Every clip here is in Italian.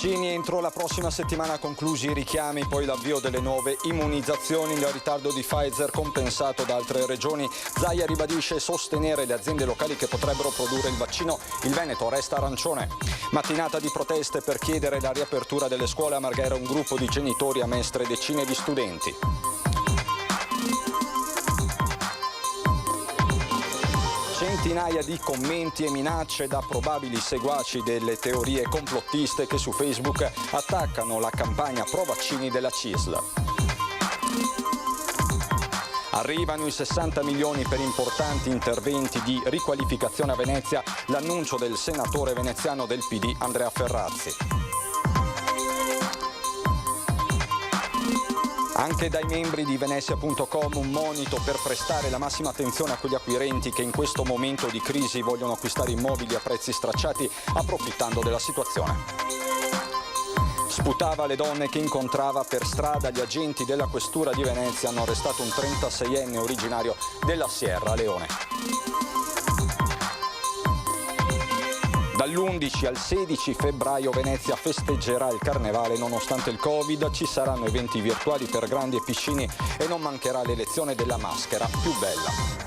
Vaccini entro la prossima settimana conclusi i richiami, poi l'avvio delle nuove immunizzazioni. Il ritardo di Pfizer compensato da altre regioni. Zaia ribadisce sostenere le aziende locali che potrebbero produrre il vaccino. Il Veneto resta arancione. Mattinata di proteste per chiedere la riapertura delle scuole. A Marghera un gruppo di genitori a Mestre decine di studenti. Centinaia di commenti e minacce da probabili seguaci delle teorie complottiste che su Facebook attaccano la campagna pro vaccini della CISL. Arrivano i 60 milioni per importanti interventi di riqualificazione a Venezia, l'annuncio del senatore veneziano del PD Andrea Ferrazzi. Anche dai membri di Venezia.com un monito per prestare la massima attenzione a quegli acquirenti che in questo momento di crisi vogliono acquistare immobili a prezzi stracciati approfittando della situazione. Sputava le donne che incontrava per strada. Gli agenti della questura di Venezia hanno arrestato un 36enne originario della Sierra Leone. Dall'11 al 16 febbraio Venezia festeggerà il carnevale nonostante il Covid, ci saranno eventi virtuali per grandi e piccini e non mancherà l'elezione della maschera più bella.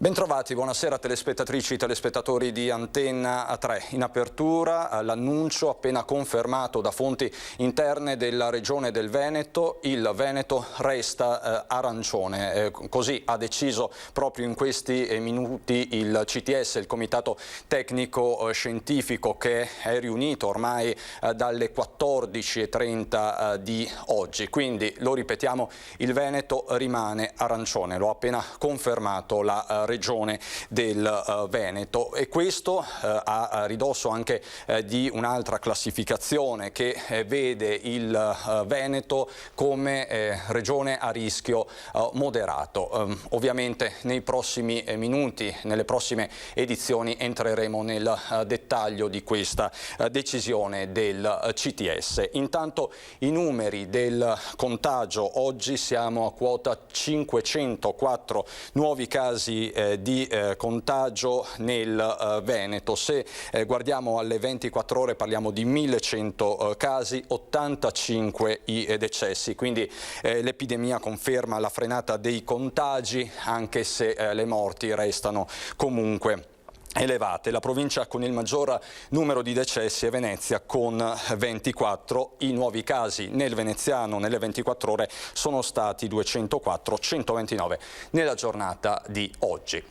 Bentrovati, buonasera telespettatrici e telespettatori di Antenna 3. In apertura l'annuncio appena confermato da fonti interne della regione del Veneto: il Veneto resta arancione. Così ha deciso proprio in questi minuti il CTS, il Comitato Tecnico Scientifico, che è riunito ormai dalle 14:30 di oggi. Quindi, lo ripetiamo, il Veneto rimane arancione, lo ha appena confermato la regione del Veneto, e questo a ridosso anche di un'altra classificazione che vede il Veneto come regione a rischio moderato. Ovviamente nei prossimi minuti, nelle prossime edizioni, entreremo nel dettaglio di questa decisione del CTS. Intanto i numeri del contagio: oggi siamo a quota 504 nuovi casi di contagio nel Veneto. Se guardiamo alle 24 ore parliamo di 1100 casi, 85 i decessi, quindi l'epidemia conferma la frenata dei contagi, anche se le morti restano comunque elevate. La provincia con il maggior numero di decessi è Venezia, con 24. I nuovi casi nel veneziano nelle 24 ore sono stati 204, 129 nella giornata di oggi.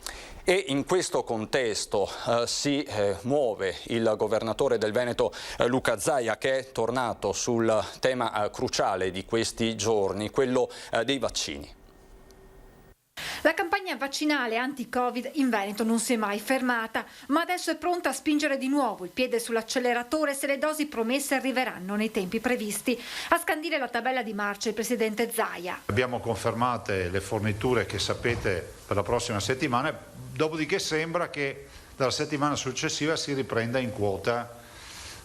E in questo contesto si muove il governatore del Veneto Luca Zaia, che è tornato sul tema cruciale di questi giorni, quello dei vaccini. La campagna vaccinale anti-Covid in Veneto non si è mai fermata, ma adesso è pronta a spingere di nuovo il piede sull'acceleratore se le dosi promesse arriveranno nei tempi previsti. A scandire la tabella di marcia il presidente Zaia. Abbiamo confermate le forniture che sapete per la prossima settimana, dopodiché sembra che dalla settimana successiva si riprenda in quota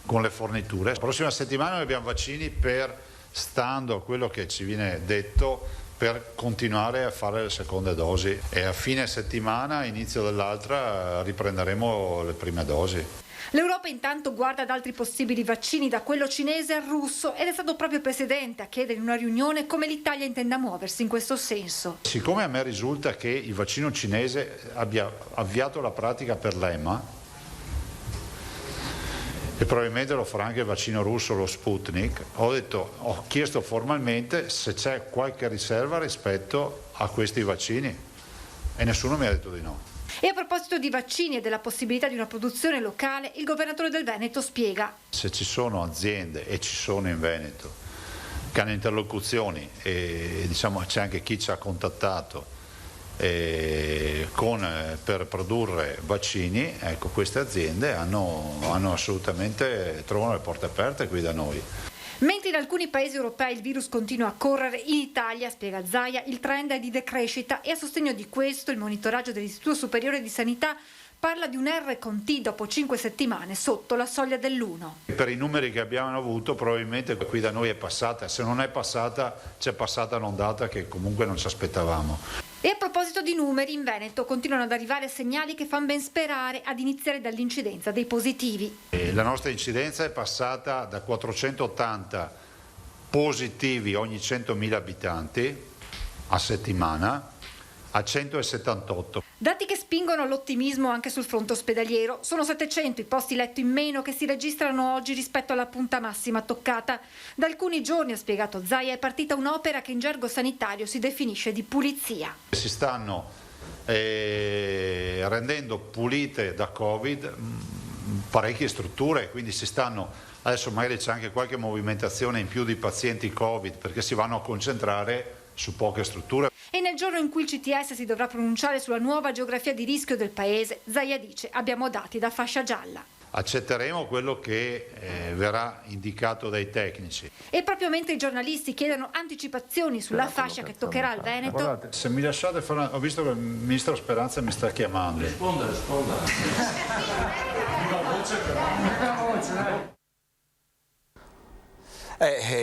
con le forniture. La prossima settimana noi abbiamo vaccini per, stando a quello che ci viene detto, per continuare a fare le seconde dosi, e a fine settimana, inizio dell'altra, riprenderemo le prime dosi. L'Europa intanto guarda ad altri possibili vaccini, da quello cinese al russo, ed è stato proprio il Presidente a chiedere in una riunione come l'Italia intenda muoversi in questo senso. Siccome a me risulta che il vaccino cinese abbia avviato la pratica per l'EMA, e probabilmente lo farà anche il vaccino russo, lo Sputnik, ho chiesto formalmente se c'è qualche riserva rispetto a questi vaccini e nessuno mi ha detto di no. E a proposito di vaccini e della possibilità di una produzione locale, il governatore del Veneto spiega: se ci sono aziende, e ci sono in Veneto, che hanno interlocuzioni, e diciamo c'è anche chi ci ha contattato per produrre vaccini, ecco, queste aziende hanno assolutamente, trovano le porte aperte qui da noi. Mentre in alcuni paesi europei il virus continua a correre, in Italia, spiega Zaia, il trend è di decrescita, e a sostegno di questo il monitoraggio dell'Istituto Superiore di Sanità parla di un R con T dopo 5 settimane sotto la soglia dell'1. Per i numeri che abbiamo avuto probabilmente qui da noi è passata, se non è passata c'è passata un'ondata che comunque non ci aspettavamo. E a proposito di numeri, in Veneto continuano ad arrivare segnali che fanno ben sperare, ad iniziare dall'incidenza dei positivi. La nostra incidenza è passata da 480 positivi ogni 100.000 abitanti a settimana a 178. Dati che spingono all'ottimismo anche sul fronte ospedaliero. Sono 700 i posti letto in meno che si registrano oggi rispetto alla punta massima toccata. Da alcuni giorni, ha spiegato Zaia, è partita un'opera che in gergo sanitario si definisce di pulizia. Si stanno rendendo pulite da Covid parecchie strutture, quindi adesso magari c'è anche qualche movimentazione in più di pazienti Covid perché si vanno a concentrare su poche strutture. E nel giorno in cui il CTS si dovrà pronunciare sulla nuova geografia di rischio del paese, Zaia dice: abbiamo dati da fascia gialla. Accetteremo quello che verrà indicato dai tecnici. E proprio mentre i giornalisti chiedono anticipazioni sulla fascia che toccherà il Veneto. Guardate, se mi lasciate fare, ho visto che il ministro Speranza mi sta chiamando. Risponda.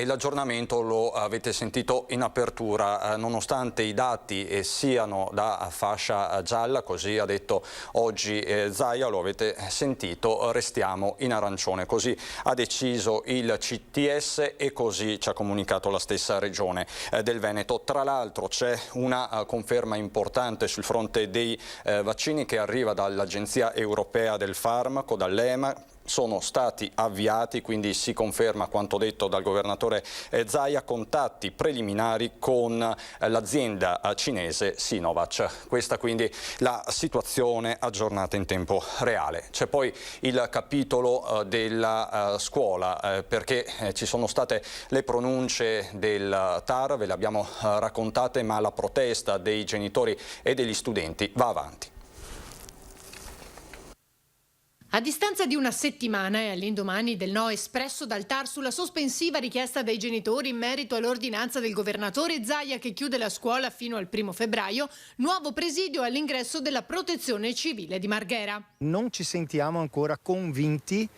L'aggiornamento lo avete sentito in apertura, nonostante i dati siano da fascia gialla, così ha detto oggi Zaia, lo avete sentito, restiamo in arancione, così ha deciso il CTS e così ci ha comunicato la stessa regione del Veneto. Tra l'altro c'è una conferma importante sul fronte dei vaccini che arriva dall'Agenzia Europea del Farmaco, dall'EMA. Sono stati avviati, quindi si conferma quanto detto dal governatore Zaia, contatti preliminari con l'azienda cinese Sinovac. Questa quindi la situazione aggiornata in tempo reale. C'è poi il capitolo della scuola, perché ci sono state le pronunce del TAR, ve le abbiamo raccontate, ma la protesta dei genitori e degli studenti va avanti. A distanza di una settimana e all'indomani del no espresso dal TAR sulla sospensiva richiesta dai genitori in merito all'ordinanza del governatore Zaia che chiude la scuola fino al 1 febbraio, nuovo presidio all'ingresso della Protezione Civile di Marghera. Non ci sentiamo ancora convinti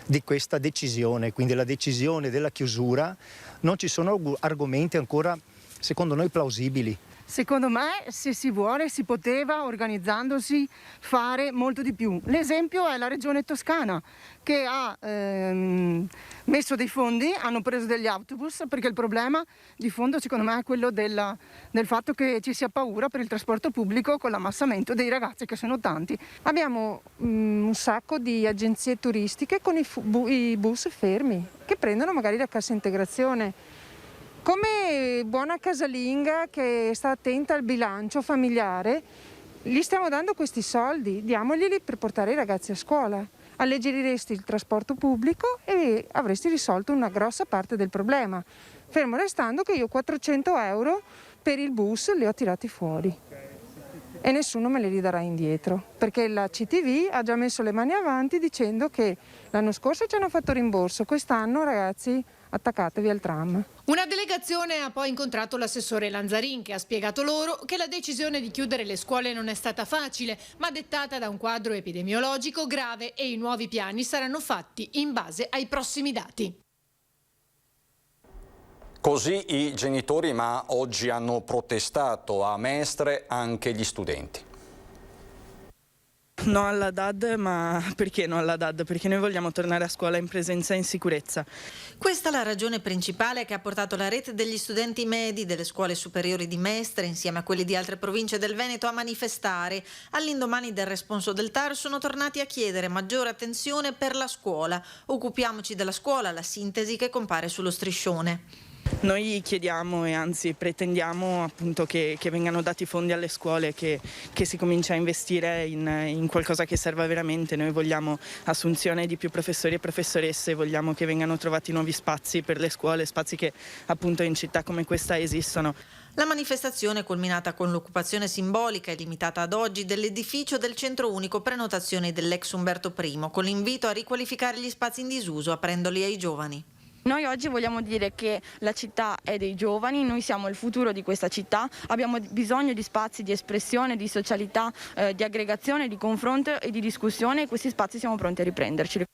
di questa decisione, quindi la decisione della chiusura. Non ci sono argomenti ancora, secondo noi, plausibili. Secondo me, se si vuole, si poteva, organizzandosi, fare molto di più. L'esempio è la Regione Toscana, che ha messo dei fondi, hanno preso degli autobus, perché il problema di fondo, secondo me, è quello del fatto che ci sia paura per il trasporto pubblico con l'ammassamento dei ragazzi, che sono tanti. Abbiamo un sacco di agenzie turistiche con i bus fermi, che prendono magari la cassa integrazione. Come buona casalinga che sta attenta al bilancio familiare, gli stiamo dando questi soldi, diamoglieli per portare i ragazzi a scuola. Alleggeriresti il trasporto pubblico e avresti risolto una grossa parte del problema. Fermo restando che io 400 euro per il bus li ho tirati fuori e nessuno me li ridarà indietro, perché la CTV ha già messo le mani avanti dicendo che l'anno scorso ci hanno fatto rimborso, quest'anno ragazzi attaccatevi al tram. Una delegazione ha poi incontrato l'assessore Lanzarin, che ha spiegato loro che la decisione di chiudere le scuole non è stata facile, ma dettata da un quadro epidemiologico grave e i nuovi piani saranno fatti in base ai prossimi dati. Così i genitori, ma oggi hanno protestato a Mestre anche gli studenti. No alla DAD, ma perché no alla DAD? Perché noi vogliamo tornare a scuola in presenza e in sicurezza. Questa è la ragione principale che ha portato la rete degli studenti medi delle scuole superiori di Mestre, insieme a quelli di altre province del Veneto, a manifestare. All'indomani del responso del TAR sono tornati a chiedere maggiore attenzione per la scuola. Occupiamoci della scuola, la sintesi che compare sullo striscione. Noi chiediamo e anzi pretendiamo appunto che vengano dati fondi alle scuole, che si cominci a investire in qualcosa che serva veramente. Noi vogliamo assunzione di più professori e professoresse, vogliamo che vengano trovati nuovi spazi per le scuole, spazi che appunto in città come questa esistono. La manifestazione è culminata con l'occupazione simbolica e limitata ad oggi dell'edificio del Centro Unico Prenotazioni dell'ex Umberto I, con l'invito a riqualificare gli spazi in disuso aprendoli ai giovani. Noi oggi vogliamo dire che la città è dei giovani, noi siamo il futuro di questa città, abbiamo bisogno di spazi di espressione, di socialità, di aggregazione, di confronto e di discussione e questi spazi siamo pronti a riprenderci.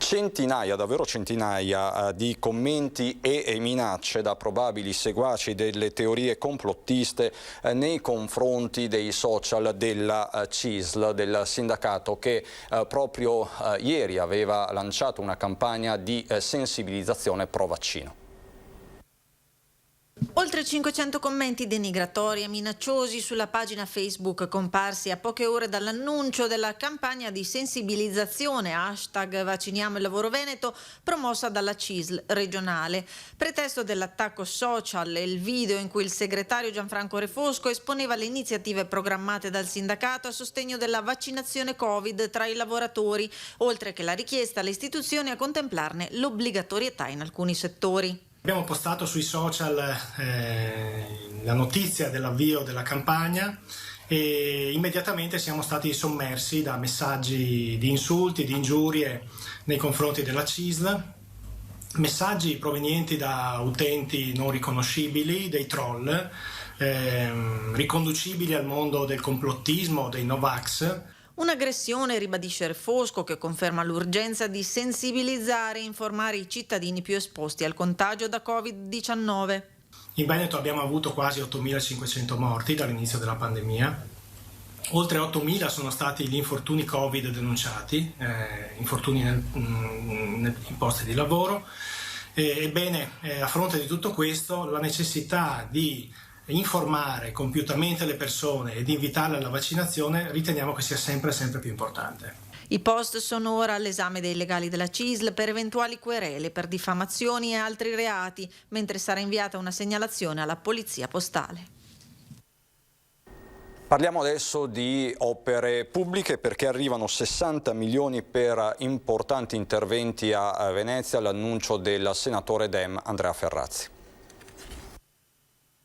Centinaia, davvero centinaia di commenti e minacce da probabili seguaci delle teorie complottiste nei confronti dei social della CISL, del sindacato che proprio ieri aveva lanciato una campagna di sensibilizzazione pro vaccino. Oltre 500 commenti denigratori e minacciosi sulla pagina Facebook comparsi a poche ore dall'annuncio della campagna di sensibilizzazione #vacciniamo il lavoro veneto promossa dalla CISL regionale. Pretesto dell'attacco social e il video in cui il segretario Gianfranco Refosco esponeva le iniziative programmate dal sindacato a sostegno della vaccinazione Covid tra i lavoratori, oltre che la richiesta alle istituzioni a contemplarne l'obbligatorietà in alcuni settori. Abbiamo postato sui social la notizia dell'avvio della campagna e immediatamente siamo stati sommersi da messaggi di insulti, di ingiurie nei confronti della CISL, messaggi provenienti da utenti non riconoscibili, dei troll, riconducibili al mondo del complottismo, dei Novax. Un'aggressione, ribadisce Refosco, che conferma l'urgenza di sensibilizzare e informare i cittadini più esposti al contagio da Covid-19. In Veneto abbiamo avuto quasi 8.500 morti dall'inizio della pandemia. Oltre 8.000 sono stati gli infortuni Covid denunciati, infortuni in posti di lavoro. Ebbene, a fronte di tutto questo, la necessità di informare compiutamente le persone ed invitarle alla vaccinazione riteniamo che sia sempre più importante. I post sono ora all'esame dei legali della CISL per eventuali querele per diffamazioni e altri reati, mentre sarà inviata una segnalazione alla Polizia Postale. Parliamo adesso di opere pubbliche perché arrivano 60 milioni per importanti interventi a Venezia, l'annuncio del senatore Dem Andrea Ferrazzi.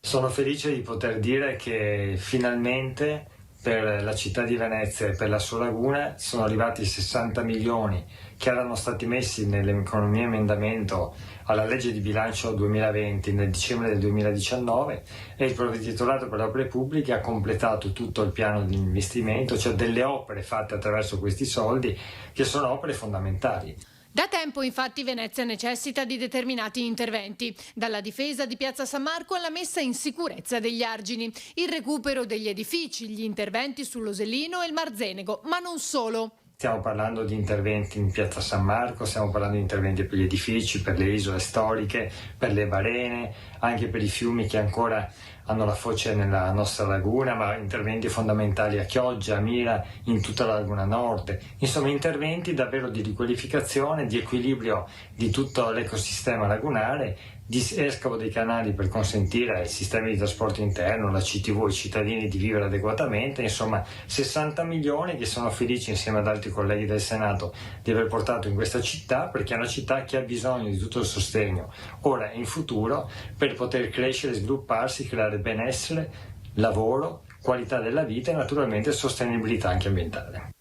Sono felice di poter dire che finalmente per la città di Venezia e per la sua laguna sono arrivati 60 milioni che erano stati messi nell'economia emendamento alla legge di bilancio 2020 nel dicembre del 2019 e il provveditorato per le opere pubbliche ha completato tutto il piano di investimento, cioè delle opere fatte attraverso questi soldi che sono opere fondamentali. Da tempo infatti Venezia necessita di determinati interventi, dalla difesa di Piazza San Marco alla messa in sicurezza degli argini, il recupero degli edifici, gli interventi sull'Osellino e il Marzenego, ma non solo. Stiamo parlando di interventi in Piazza San Marco, stiamo parlando di interventi per gli edifici, per le isole storiche, per le barene, anche per i fiumi che ancora hanno la foce nella nostra laguna, ma interventi fondamentali a Chioggia, a Mira, in tutta la laguna nord. Insomma, interventi davvero di riqualificazione, di equilibrio di tutto l'ecosistema lagunare, di scavo dei canali per consentire ai sistemi di trasporto interno, la CTV, ai cittadini di vivere adeguatamente. Insomma, 60 milioni che sono felici insieme ad altri colleghi del Senato di aver portato in questa città, perché è una città che ha bisogno di tutto il sostegno ora e in futuro per poter crescere, svilupparsi, creare benessere, lavoro, qualità della vita e naturalmente sostenibilità anche ambientale.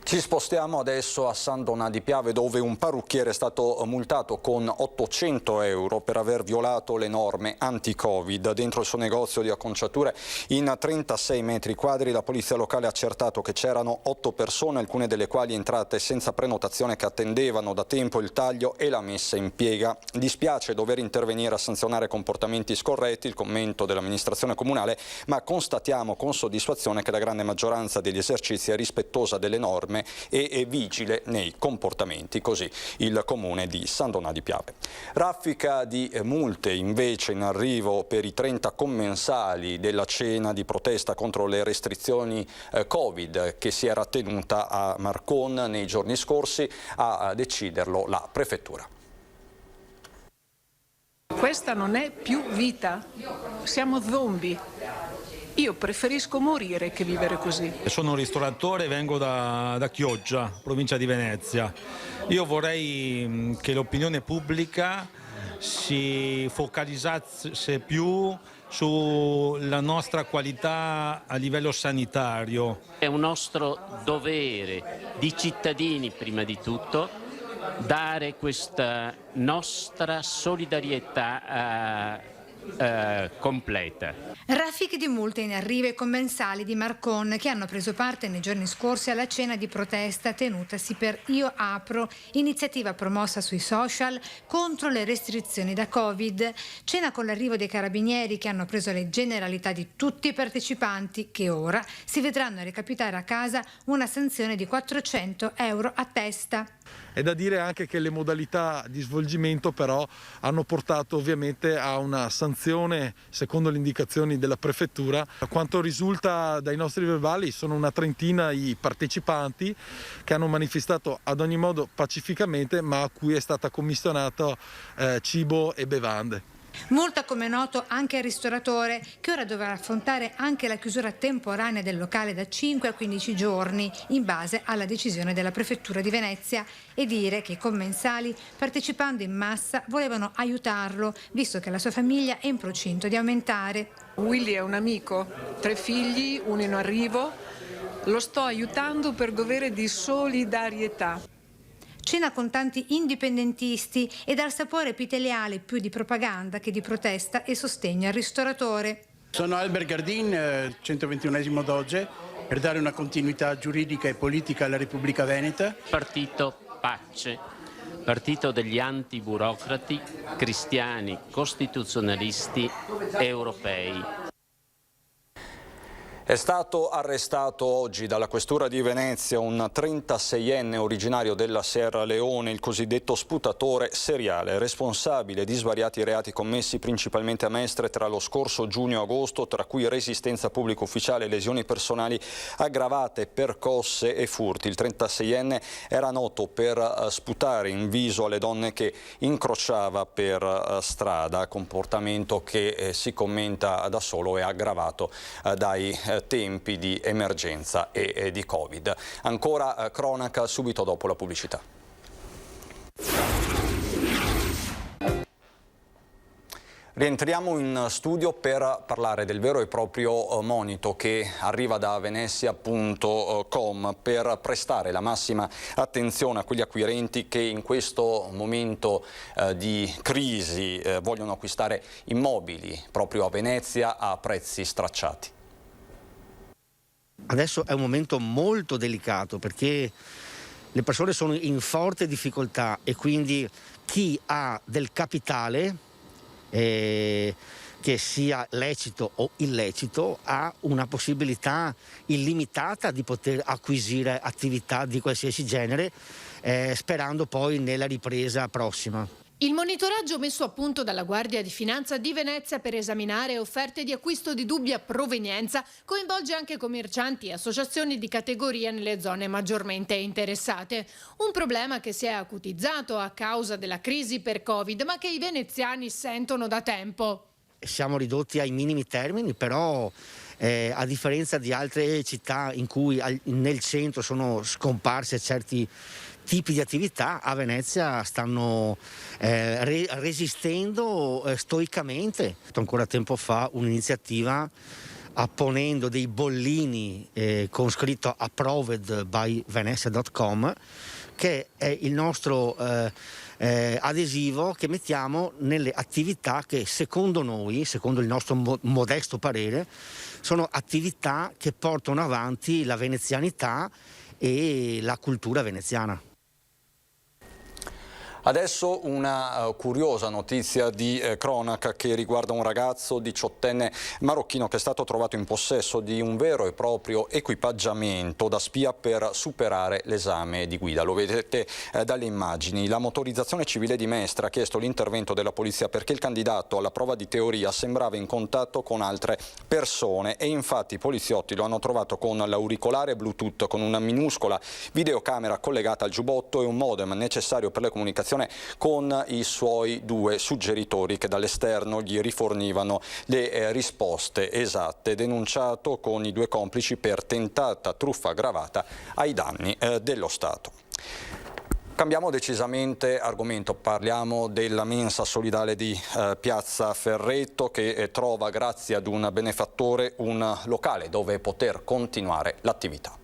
Ci spostiamo adesso a San Donà di Piave, dove un parrucchiere è stato multato con 800 euro per aver violato le norme anti-Covid. Dentro il suo negozio di acconciature in 36 metri quadri la polizia locale ha accertato che c'erano 8 persone, alcune delle quali entrate senza prenotazione, che attendevano da tempo il taglio e la messa in piega. Dispiace dover intervenire a sanzionare comportamenti scorretti, il commento dell'amministrazione comunale, ma constatiamo con soddisfazione che la grande maggioranza degli esercizi è rispettosa delle norme e vigile nei comportamenti, così il comune di San Donà di Piave. Raffica di multe invece in arrivo per i 30 commensali della cena di protesta contro le restrizioni Covid che si era tenuta a Marcon nei giorni scorsi, a deciderlo la prefettura. Questa non è più vita, siamo zombie. Io preferisco morire che vivere così. Sono un ristoratore e vengo da Chioggia, provincia di Venezia. Io vorrei che l'opinione pubblica si focalizzasse più sulla nostra qualità a livello sanitario. È un nostro dovere di cittadini, prima di tutto, dare questa nostra solidarietà completa. Raffiche di multe in arrivo ai commensali di Marcon che hanno preso parte nei giorni scorsi alla cena di protesta tenutasi per Io Apro, iniziativa promossa sui social contro le restrizioni da Covid. Cena con l'arrivo dei carabinieri che hanno preso le generalità di tutti i partecipanti che ora si vedranno recapitare a casa una sanzione di 400 euro a testa. È da dire anche che le modalità di svolgimento però hanno portato ovviamente a una sanzione secondo le indicazioni della prefettura. A quanto risulta dai nostri verbali sono una trentina i partecipanti che hanno manifestato ad ogni modo pacificamente, ma a cui è stata commissionato cibo e bevande. Multa, come noto, anche al ristoratore che ora dovrà affrontare anche la chiusura temporanea del locale da 5 a 15 giorni in base alla decisione della Prefettura di Venezia, e dire che i commensali, partecipando in massa, volevano aiutarlo visto che la sua famiglia è in procinto di aumentare. Willy è un amico, 3 figli, uno in arrivo, lo sto aiutando per dovere di solidarietà. Cena con tanti indipendentisti e dal sapore epiteliale più di propaganda che di protesta e sostegno al ristoratore. Sono Albert Gardin, 121esimo Doge, per dare una continuità giuridica e politica alla Repubblica Veneta. Partito Pace, partito degli antiburocrati, cristiani, costituzionalisti, europei. È stato arrestato oggi dalla Questura di Venezia un 36enne originario della Sierra Leone, il cosiddetto sputatore seriale, responsabile di svariati reati commessi principalmente a Mestre tra lo scorso giugno e agosto, tra cui resistenza pubblica ufficiale, lesioni personali aggravate, percosse e furti. Il 36enne era noto per sputare in viso alle donne che incrociava per strada, comportamento che si commenta da solo e aggravato dai tempi di emergenza e di Covid. Ancora cronaca subito dopo la pubblicità. Rientriamo in studio per parlare del vero e proprio monito che arriva da Venezia.com per prestare la massima attenzione a quegli acquirenti che in questo momento di crisi vogliono acquistare immobili proprio a Venezia a prezzi stracciati. Adesso è un momento molto delicato perché le persone sono in forte difficoltà e quindi chi ha del capitale, che sia lecito o illecito, ha una possibilità illimitata di poter acquisire attività di qualsiasi genere, sperando poi nella ripresa prossima. Il monitoraggio messo a punto dalla Guardia di Finanza di Venezia per esaminare offerte di acquisto di dubbia provenienza coinvolge anche commercianti e associazioni di categoria nelle zone maggiormente interessate. Un problema che si è acutizzato a causa della crisi per Covid, ma che i veneziani sentono da tempo. Siamo ridotti ai minimi termini, però a differenza di altre città in cui nel centro sono scomparse certi tipi di attività, a Venezia stanno resistendo stoicamente. Ancora tempo fa un'iniziativa apponendo dei bollini con scritto approved by Venezia.com, che è il nostro adesivo che mettiamo nelle attività che secondo noi, secondo il nostro modesto parere, sono attività che portano avanti la venezianità e la cultura veneziana. Adesso una curiosa notizia di cronaca che riguarda un ragazzo 18enne marocchino che è stato trovato in possesso di un vero e proprio equipaggiamento da spia per superare l'esame di guida. Lo vedete dalle immagini. La motorizzazione civile di Mestre ha chiesto l'intervento della polizia perché il candidato alla prova di teoria sembrava in contatto con altre persone e infatti i poliziotti lo hanno trovato con l'auricolare Bluetooth, con una minuscola videocamera collegata al giubbotto e un modem necessario per le comunicazioni con i suoi 2 suggeritori che dall'esterno gli rifornivano le risposte esatte, denunciato con i 2 complici per tentata truffa aggravata ai danni dello Stato. Cambiamo decisamente argomento, parliamo della mensa solidale di Piazza Ferretto che trova grazie ad un benefattore un locale dove poter continuare l'attività.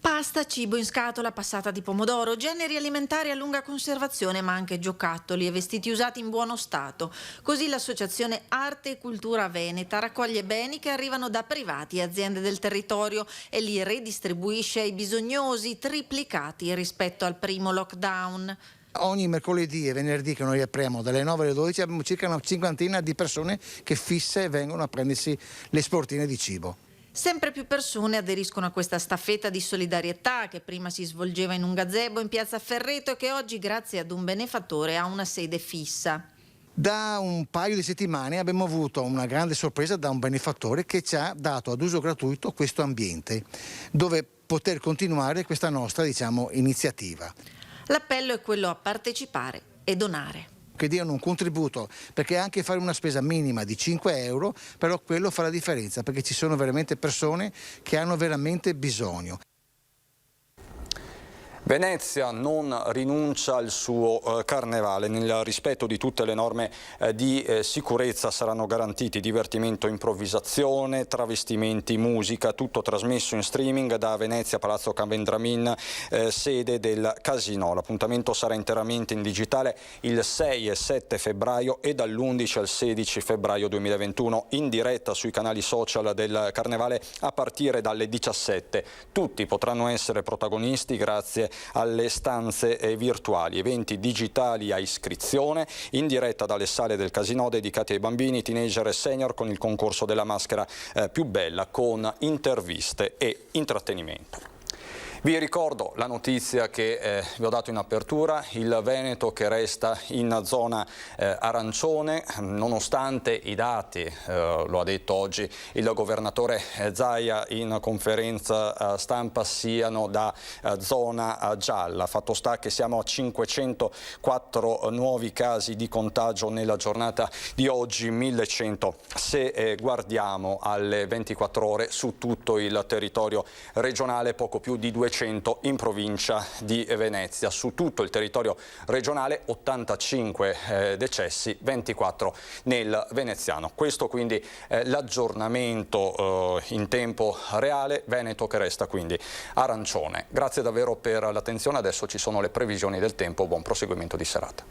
Pasta, cibo in scatola, passata di pomodoro, generi alimentari a lunga conservazione, ma anche giocattoli e vestiti usati in buono stato. Così l'associazione Arte e Cultura Veneta raccoglie beni che arrivano da privati e aziende del territorio e li redistribuisce ai bisognosi, triplicati rispetto al primo lockdown. Ogni mercoledì e venerdì che noi apriamo dalle 9 alle 12 abbiamo circa una cinquantina di persone che fisse vengono a prendersi le sportine di cibo. Sempre più persone aderiscono a questa staffetta di solidarietà che prima si svolgeva in un gazebo in piazza Ferreto e che oggi, grazie ad un benefattore, ha una sede fissa. Da un paio di settimane abbiamo avuto una grande sorpresa da un benefattore che ci ha dato ad uso gratuito questo ambiente dove poter continuare questa nostra, iniziativa. L'appello è quello a partecipare e donare. Che diano un contributo, perché anche fare una spesa minima di 5 euro, però quello fa la differenza, perché ci sono veramente persone che hanno veramente bisogno. Venezia non rinuncia al suo carnevale. Nel rispetto di tutte le norme di sicurezza saranno garantiti divertimento, improvvisazione, travestimenti, musica, tutto trasmesso in streaming da Venezia Palazzo Cavendramin, sede del Casino. L'appuntamento sarà interamente in digitale il 6 e 7 febbraio e dall'11 al 16 febbraio 2021 in diretta sui canali social del Carnevale a partire dalle 17. Tutti potranno essere protagonisti grazie alle stanze virtuali, eventi digitali a iscrizione in diretta dalle sale del Casino dedicati ai bambini, teenager e senior con il concorso della maschera più bella con interviste e intrattenimento. Vi ricordo la notizia che vi ho dato in apertura, il Veneto che resta in zona arancione nonostante i dati, lo ha detto oggi il governatore Zaia in conferenza stampa, siano da zona gialla. Fatto sta che siamo a 504 nuovi casi di contagio nella giornata di oggi, 1100 se guardiamo alle 24 ore su tutto il territorio regionale, poco più di 200 in provincia di Venezia. Su tutto il territorio regionale 85 decessi, 24 nel veneziano. Questo quindi è l'aggiornamento in tempo reale. Veneto che resta quindi arancione. Grazie davvero per l'attenzione. Adesso ci sono le previsioni del tempo. Buon proseguimento di serata.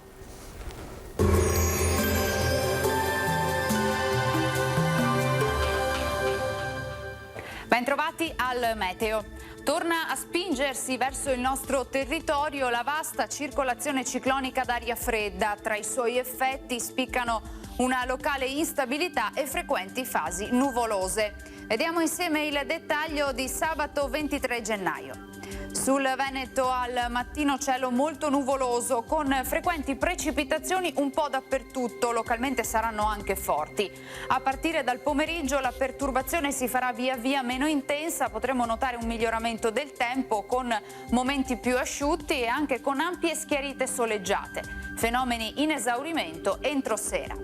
Bentrovati al meteo. Torna a spingersi verso il nostro territorio la vasta circolazione ciclonica d'aria fredda. Tra i suoi effetti spiccano una locale instabilità e frequenti fasi nuvolose. Vediamo insieme il dettaglio di sabato 23 gennaio. Sul Veneto al mattino cielo molto nuvoloso con frequenti precipitazioni un po' dappertutto, localmente saranno anche forti. A partire dal pomeriggio la perturbazione si farà via via meno intensa, potremo notare un miglioramento del tempo con momenti più asciutti e anche con ampie schiarite soleggiate, fenomeni in esaurimento entro sera.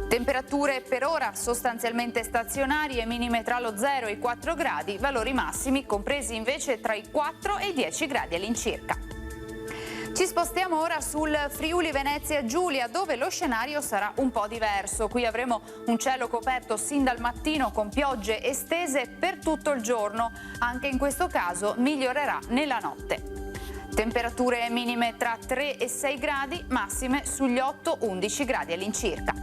Temperature per ora sostanzialmente stazionarie, minime tra lo 0 e i 4 gradi, valori massimi compresi invece tra i 4 e i 10 gradi all'incirca. Ci spostiamo ora sul Friuli Venezia Giulia, dove lo scenario sarà un po' diverso. Qui avremo un cielo coperto sin dal mattino con piogge estese per tutto il giorno. Anche in questo caso migliorerà nella notte. Temperature minime tra 3 e 6 gradi, massime sugli 8-11 gradi all'incirca.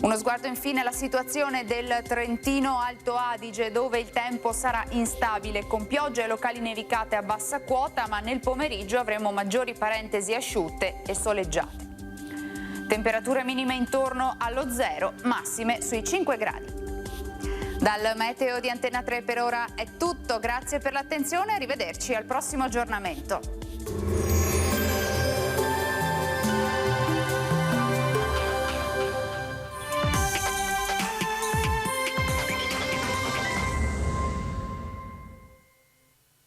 Uno sguardo infine alla situazione del Trentino Alto Adige, dove il tempo sarà instabile con piogge e locali nevicate a bassa quota, ma nel pomeriggio avremo maggiori parentesi asciutte e soleggiate. Temperature minime intorno allo 0, massime sui 5 gradi. Dal meteo di Antena 3 per ora è tutto, grazie per l'attenzione e arrivederci al prossimo aggiornamento.